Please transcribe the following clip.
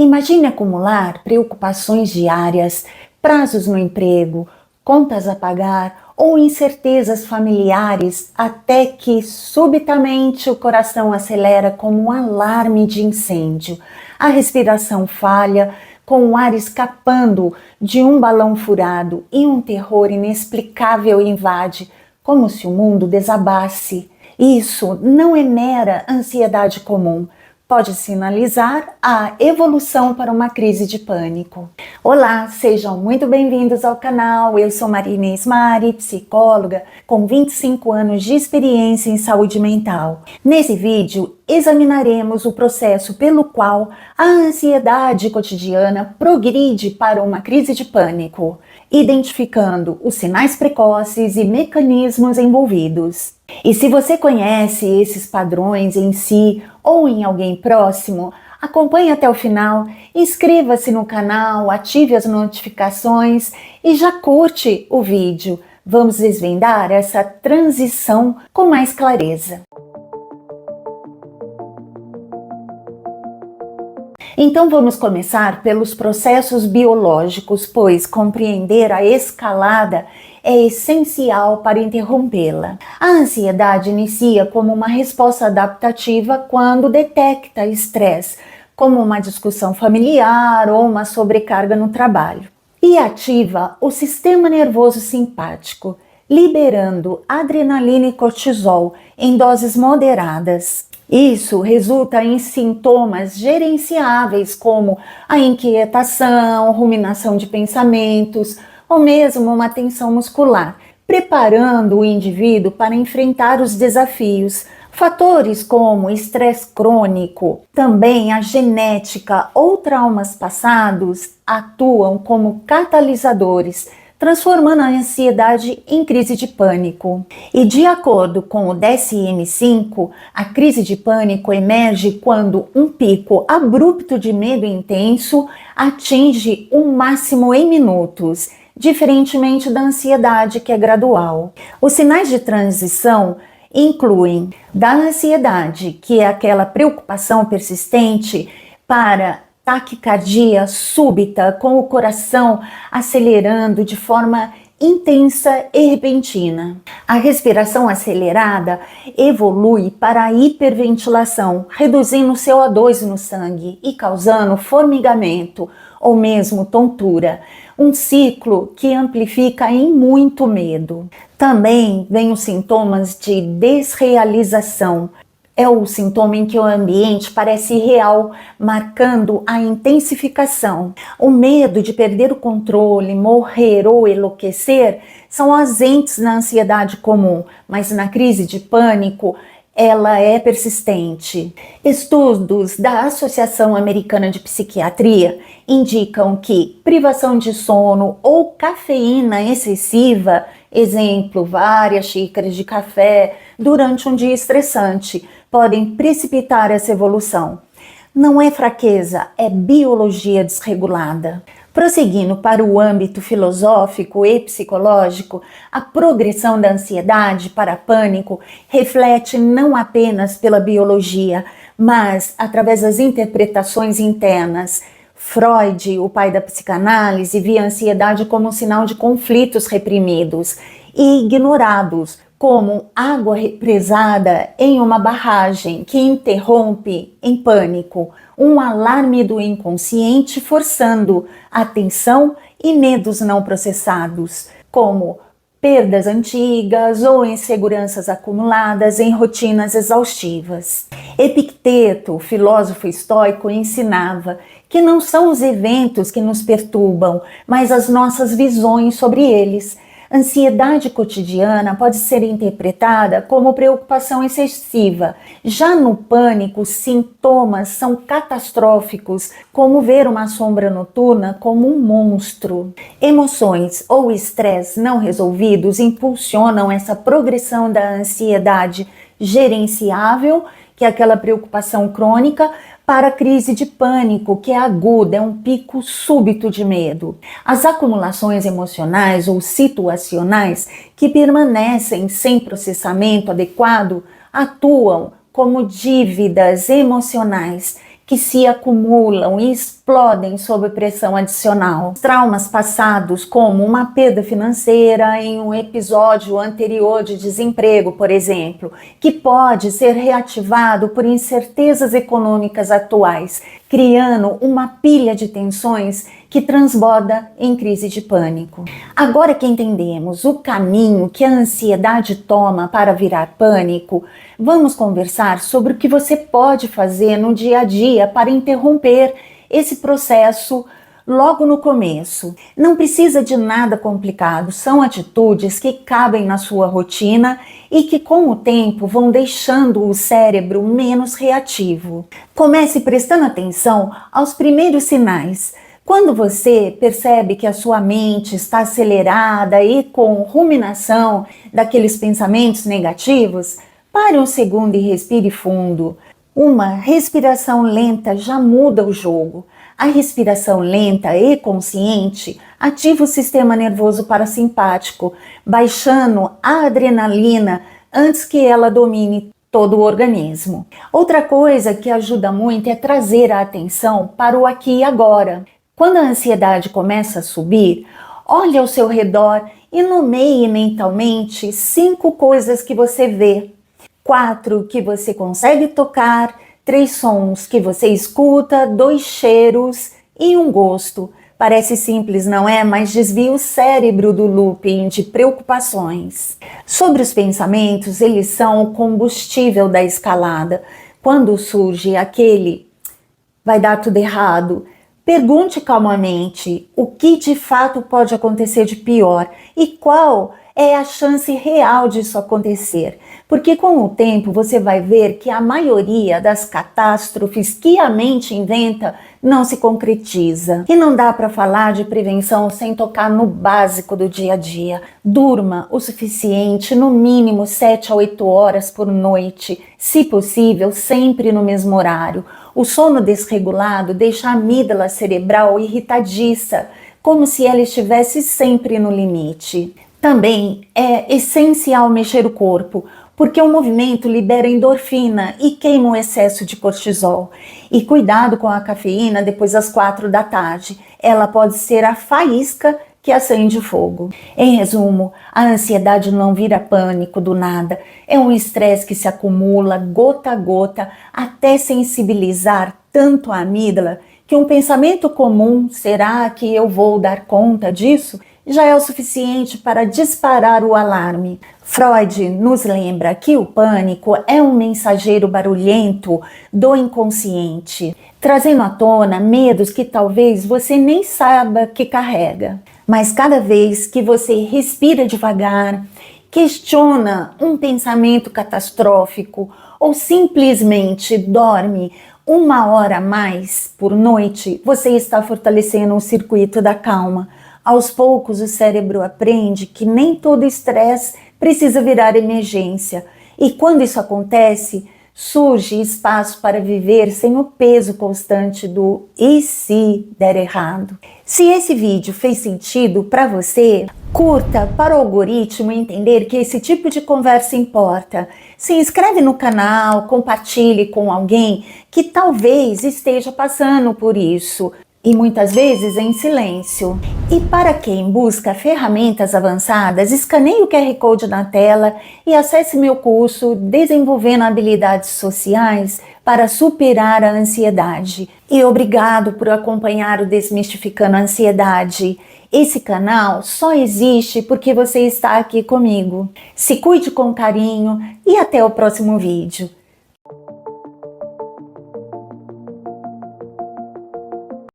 Imagine acumular preocupações diárias, prazos no emprego, contas a pagar ou incertezas familiares até que subitamente o coração acelera como um alarme de incêndio. A respiração falha, com o ar escapando de um balão furado e um terror inexplicável invade, como se o mundo desabasse. Isso não é mera ansiedade comum. Pode sinalizar a evolução para uma crise de pânico. Olá, sejam muito bem-vindos ao canal. Eu sou Maria Inês Mari, psicóloga com 25 anos de experiência em saúde mental. Nesse vídeo, examinaremos o processo pelo qual a ansiedade cotidiana progride para uma crise de pânico, identificando os sinais precoces e mecanismos envolvidos. E se você conhece esses padrões em si ou em alguém próximo, acompanhe até o final, inscreva-se no canal, ative as notificações e já curte o vídeo. Vamos desvendar essa transição com mais clareza. Então vamos começar pelos processos biológicos, pois compreender a escalada é essencial para interrompê-la. A ansiedade inicia como uma resposta adaptativa quando detecta estresse, como uma discussão familiar ou uma sobrecarga no trabalho, e ativa o sistema nervoso simpático, liberando adrenalina e cortisol em doses moderadas. Isso resulta em sintomas gerenciáveis como a inquietação, ruminação de pensamentos ou mesmo uma tensão muscular, preparando o indivíduo para enfrentar os desafios. Fatores como estresse crônico, também a genética ou traumas passados atuam como catalisadores, transformando a ansiedade em crise de pânico. E de acordo com o DSM-5, a crise de pânico emerge quando um pico abrupto de medo intenso atinge um máximo em minutos, diferentemente da ansiedade, que é gradual. Os sinais de transição incluem da ansiedade, que é aquela preocupação persistente, para taquicardia súbita, com o coração acelerando de forma intensa e repentina. A respiração acelerada evolui para a hiperventilação, reduzindo o CO2 no sangue e causando formigamento ou mesmo tontura, um ciclo que amplifica em muito medo. Também vem os sintomas de desrealização. É o sintoma em que o ambiente parece real, marcando a intensificação. O medo de perder o controle, morrer ou enlouquecer são ausentes na ansiedade comum, mas na crise de pânico ela é persistente. Estudos da Associação Americana de Psiquiatria indicam que privação de sono ou cafeína excessiva, exemplo, várias xícaras de café durante um dia estressante, podem precipitar essa evolução. Não é fraqueza, é biologia desregulada. Prosseguindo para o âmbito filosófico e psicológico, a progressão da ansiedade para pânico reflete não apenas pela biologia, mas através das interpretações internas. Freud, o pai da psicanálise, via a ansiedade como um sinal de conflitos reprimidos e ignorados, como água represada em uma barragem que interrompe em pânico, um alarme do inconsciente forçando atenção e medos não processados, como perdas antigas ou inseguranças acumuladas em rotinas exaustivas. Epicteto, filósofo estoico, ensinava que não são os eventos que nos perturbam, mas as nossas visões sobre eles. Ansiedade cotidiana pode ser interpretada como preocupação excessiva. Já no pânico, sintomas são catastróficos, como ver uma sombra noturna como um monstro. Emoções ou estresse não resolvidos impulsionam essa progressão da ansiedade gerenciável, que é aquela preocupação crônica, para a crise de pânico, que é aguda, é um pico súbito de medo. As acumulações emocionais ou situacionais que permanecem sem processamento adequado atuam como dívidas emocionais que se acumulam e explodem sob pressão adicional. Traumas passados, como uma perda financeira em um episódio anterior de desemprego, por exemplo, que pode ser reativado por incertezas econômicas atuais, criando uma pilha de tensões que transborda em crise de pânico. Agora que entendemos o caminho que a ansiedade toma para virar pânico, vamos conversar sobre o que você pode fazer no dia a dia para interromper esse processo logo no começo. Não precisa de nada complicado, são atitudes que cabem na sua rotina e que com o tempo vão deixando o cérebro menos reativo. Comece prestando atenção aos primeiros sinais. Quando você percebe que a sua mente está acelerada e com ruminação daqueles pensamentos negativos, pare um segundo e respire fundo. Uma respiração lenta já muda o jogo. A respiração lenta e consciente ativa o sistema nervoso parasimpático, baixando a adrenalina antes que ela domine todo o organismo. Outra coisa que ajuda muito é trazer a atenção para o aqui e agora. Quando a ansiedade começa a subir, olhe ao seu redor e nomeie mentalmente 5 coisas que você vê, 4 que você consegue tocar, 3 sons que você escuta, 2 cheiros e um gosto. Parece simples, não é? Mas desvia o cérebro do looping de preocupações. Sobre os pensamentos, eles são o combustível da escalada. Quando surge aquele vai dar tudo errado, pergunte calmamente o que de fato pode acontecer de pior e qual é a chance real disso acontecer. Porque com o tempo você vai ver que a maioria das catástrofes que a mente inventa não se concretiza. E não dá para falar de prevenção sem tocar no básico do dia a dia. Durma o suficiente, no mínimo 7 a 8 horas por noite, se possível, sempre no mesmo horário. O sono desregulado deixa a amígdala cerebral irritadiça, como se ela estivesse sempre no limite. Também é essencial mexer o corpo, porque o movimento libera endorfina e queima o excesso de cortisol. E cuidado com a cafeína depois das 4 da tarde, ela pode ser a faísca que acende o fogo. Em resumo, a ansiedade não vira pânico do nada, é um estresse que se acumula gota a gota até sensibilizar tanto a amígdala que um pensamento comum, será que eu vou dar conta disso? Já é o suficiente para disparar o alarme. Freud nos lembra que o pânico é um mensageiro barulhento do inconsciente, trazendo à tona medos que talvez você nem saiba que carrega. Mas cada vez que você respira devagar, questiona um pensamento catastrófico ou simplesmente dorme 1 hora a mais por noite, você está fortalecendo o circuito da calma. Aos poucos, o cérebro aprende que nem todo estresse precisa virar emergência. E quando isso acontece, surge espaço para viver sem o peso constante do "e se der errado?". Se esse vídeo fez sentido para você, curta para o algoritmo entender que esse tipo de conversa importa. Se inscreve no canal, compartilhe com alguém que talvez esteja passando por isso. E muitas vezes em silêncio. E para quem busca ferramentas avançadas, escaneie o QR Code na tela e acesse meu curso Desenvolvendo Habilidades Sociais para Superar a Ansiedade. E obrigado por acompanhar o Desmistificando a Ansiedade. Esse canal só existe porque você está aqui comigo. Se cuide com carinho e até o próximo vídeo.